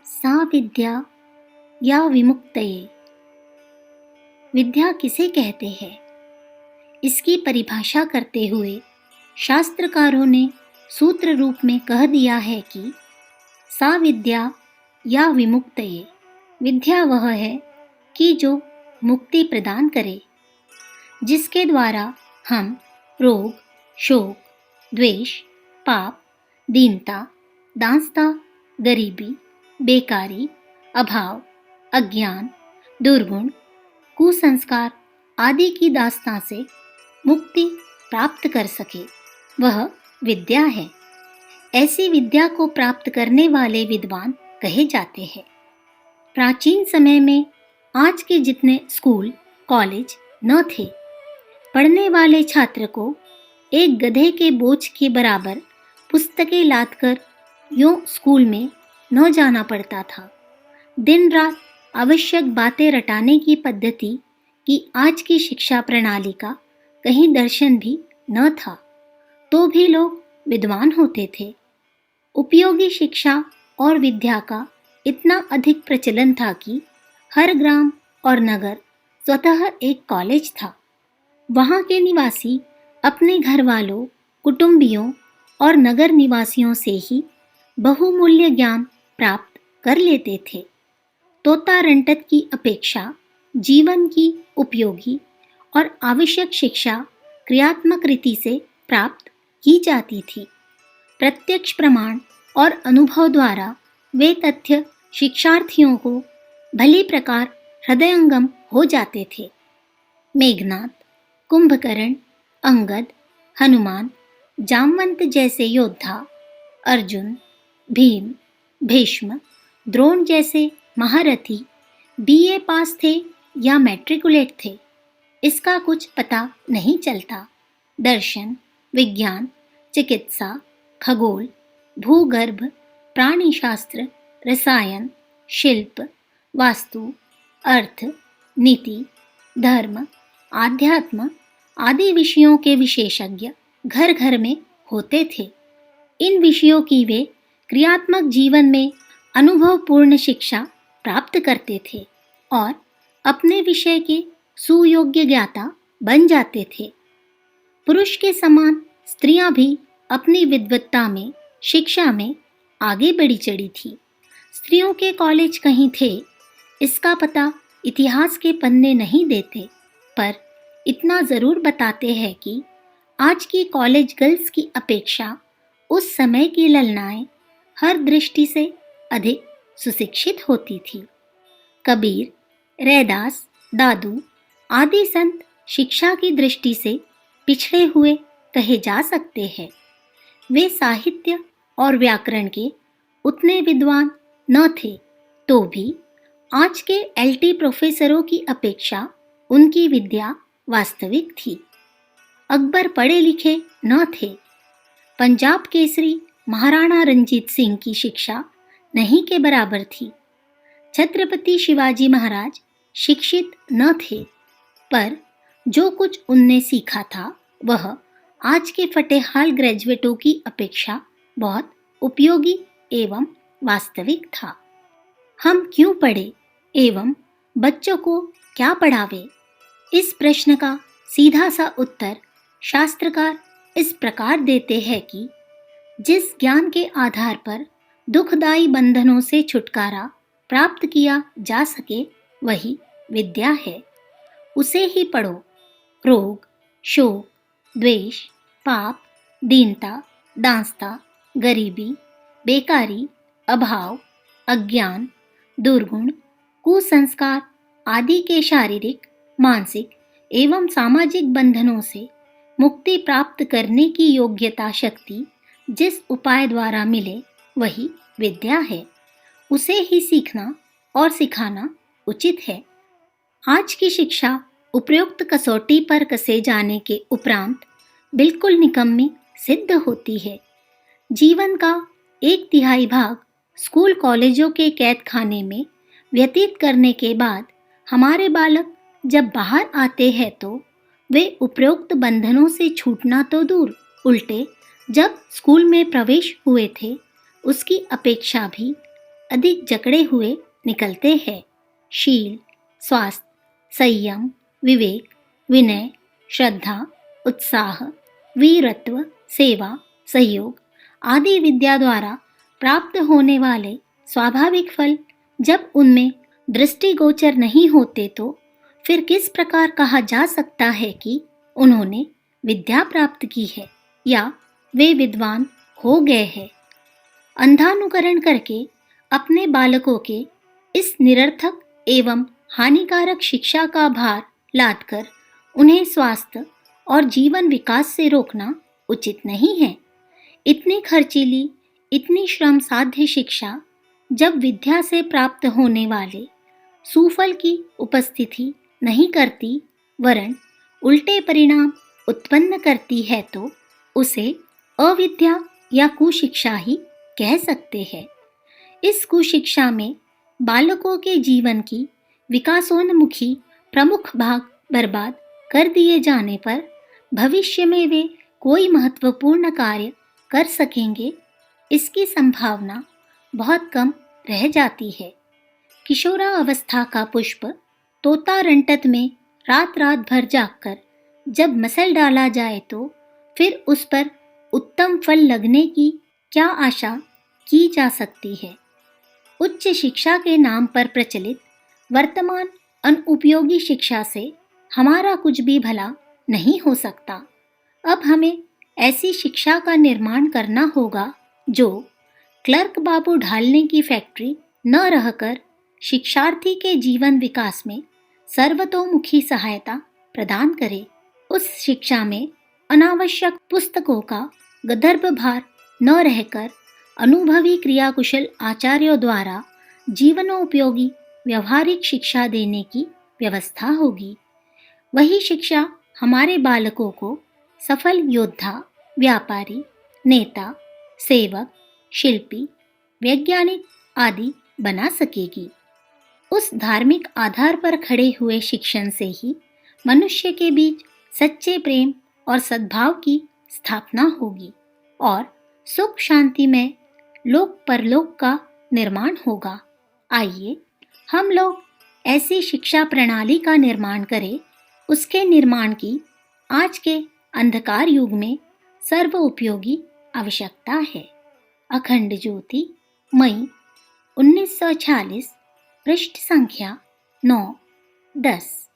सा विद्या या विमुक्तये। विद्या किसे कहते हैं, इसकी परिभाषा करते हुए शास्त्रकारों ने सूत्र रूप में कह दिया है कि सा विद्या या विमुक्तये। विद्या वह है कि जो मुक्ति प्रदान करे, जिसके द्वारा हम रोग, शोक, द्वेष, पाप, दीनता, दासता, गरीबी, बेकारी, अभाव, अज्ञान, दुर्गुण, कुसंस्कार आदि की दास्तां से मुक्ति प्राप्त कर सके, वह विद्या है। ऐसी विद्या को प्राप्त करने वाले विद्वान कहे जाते हैं। प्राचीन समय में आज के जितने स्कूल, कॉलेज न थे। पढ़ने वाले छात्र को एक गधे के बोझ के बराबर पुस्तकें लादकर यूं स्कूल में न जाना पड़ता था। दिन रात आवश्यक बातें रटाने की पद्धति की आज की शिक्षा प्रणाली का कहीं दर्शन भी न था, तो भी लोग विद्वान होते थे। उपयोगी शिक्षा और विद्या का इतना अधिक प्रचलन था कि हर ग्राम और नगर स्वतः एक कॉलेज था। वहाँ के निवासी अपने घर वालों, कुटुंबियों और नगर निवासियों से ही बहुमूल्य ज्ञान प्राप्त कर लेते थे। तोता रंटत की अपेक्षा जीवन की उपयोगी और आवश्यक शिक्षा क्रियात्मक रीति से प्राप्त की जाती थी। प्रत्यक्ष प्रमाण और अनुभव द्वारा वे तथ्य शिक्षार्थियों को भली प्रकार हृदयंगम हो जाते थे। मेघनाद, कुंभकर्ण, अंगद, हनुमान, जामवंत जैसे योद्धा, अर्जुन, भीम, भीष्म, द्रोण जैसे महारथी बीए पास थे या मैट्रिकुलेट थे, इसका कुछ पता नहीं चलता। दर्शन, विज्ञान, चिकित्सा, खगोल, भूगर्भ, प्राणीशास्त्र, रसायन, शिल्प, वास्तु, अर्थ, नीति, धर्म, आध्यात्म आदि विषयों के विशेषज्ञ घर घर में होते थे। इन विषयों की वे क्रियात्मक जीवन में अनुभवपूर्ण शिक्षा प्राप्त करते थे और अपने विषय के सुयोग्य ज्ञाता बन जाते थे। पुरुष के समान स्त्रियां भी अपनी विद्वत्ता में, शिक्षा में आगे बढ़ी चढ़ी थी। स्त्रियों के कॉलेज कहीं थे, इसका पता इतिहास के पन्ने नहीं देते, पर इतना जरूर बताते हैं कि आज की कॉलेज गर्ल्स की अपेक्षा उस समय की ललनाएं हर दृष्टि से अधिक सुशिक्षित होती थी। कबीर, रैदास, दादू आदि संत शिक्षा की दृष्टि से पिछड़े हुए कहे जा सकते हैं। वे साहित्य और व्याकरण के उतने विद्वान न थे, तो भी आज के एलटी प्रोफेसरों की अपेक्षा उनकी विद्या वास्तविक थी। अकबर पढ़े लिखे न थे। पंजाब केसरी महाराणा रंजीत सिंह की शिक्षा नहीं के बराबर थी। छत्रपति शिवाजी महाराज शिक्षित न थे, पर जो कुछ उनने सीखा था वह आज के फटेहाल ग्रेजुएटों की अपेक्षा बहुत उपयोगी एवं वास्तविक था। हम क्यों पढ़े एवं बच्चों को क्या पढ़ावे? इस प्रश्न का सीधा सा उत्तर शास्त्रकार इस प्रकार देते हैं कि जिस ज्ञान के आधार पर दुखदायी बंधनों से छुटकारा प्राप्त किया जा सके वही विद्या है, उसे ही पढ़ो। रोग, शोक, द्वेष, पाप, दीनता, दासता, गरीबी, बेकारी, अभाव, अज्ञान, दुर्गुण, कुसंस्कार आदि के शारीरिक, मानसिक एवं सामाजिक बंधनों से मुक्ति प्राप्त करने की योग्यता शक्ति जिस उपाय द्वारा मिले वही विद्या है, उसे ही सीखना और सिखाना उचित है। आज की शिक्षा उपयुक्त कसौटी पर कसे जाने के उपरांत बिल्कुल निकम्मी सिद्ध होती है। जीवन का 1/3 भाग स्कूल कॉलेजों के कैद खाने में व्यतीत करने के बाद हमारे बालक जब बाहर आते हैं तो वे उपरोक्त बंधनों से छूटना तो दूर, उल्टे जब स्कूल में प्रवेश हुए थे उसकी अपेक्षा भी अधिक जकड़े हुए निकलते हैं। शील, स्वास्थ्य, संयम, विवेक, विनय, श्रद्धा, उत्साह, वीरत्व, सेवा, सहयोग आदि विद्या द्वारा प्राप्त होने वाले स्वाभाविक फल जब उनमें दृष्टिगोचर नहीं होते तो फिर किस प्रकार कहा जा सकता है कि उन्होंने विद्या प्राप्त की है या वे विद्वान हो गए हैं। अंधानुकरण करके अपने बालकों के इस निरर्थक एवं हानिकारक शिक्षा का भार लादकर उन्हें स्वास्थ्य और जीवन विकास से रोकना उचित नहीं है। इतनी खर्चीली, इतनी श्रम साध्य शिक्षा जब विद्या से प्राप्त होने वाले सुफल की उपस्थिति नहीं करती वरन उल्टे परिणाम उत्पन्न करती है तो उसे अविद्या या कुशिक्षा ही कह सकते हैं। इस कुशिक्षा में बालकों के जीवन की विकासोन्मुखी प्रमुख भाग बर्बाद कर दिए जाने पर भविष्य में वे कोई महत्वपूर्ण कार्य कर सकेंगे, इसकी संभावना बहुत कम रह जाती है। किशोरावस्था का पुष्प तोता रंटत में रात रात भर जागकर जब मसल डाला जाए तो फिर उस पर उत्तम फल लगने की क्या आशा की जा सकती है। उच्च शिक्षा के नाम पर प्रचलित वर्तमान अनुपयोगी शिक्षा से हमारा कुछ भी भला नहीं हो सकता। अब हमें ऐसी शिक्षा का निर्माण करना होगा जो क्लर्क बाबू ढालने की फैक्ट्री न रहकर शिक्षार्थी के जीवन विकास में सर्वतोमुखी सहायता प्रदान करे। उस शिक्षा में अनावश्यक पुस्तकों का गदर्भ भार न रहकर अनुभवी क्रियाकुशल आचार्यों द्वारा जीवनोपयोगी व्यवहारिक शिक्षा देने की व्यवस्था होगी। वही शिक्षा हमारे बालकों को सफल योद्धा, व्यापारी, नेता, सेवक, शिल्पी, वैज्ञानिक आदि बना सकेगी। उस धार्मिक आधार पर खड़े हुए शिक्षण से ही मनुष्य के बीच सच्चे प्रेम और सद्भाव की स्थापना होगी और सुख शांति में लोक परलोक का निर्माण होगा। आइए हम लोग ऐसी शिक्षा प्रणाली का निर्माण करें। उसके निर्माण की आज के अंधकार युग में सर्व उपयोगी आवश्यकता है। अखंड ज्योति, मई 1946, पृष्ठ संख्या 9-10।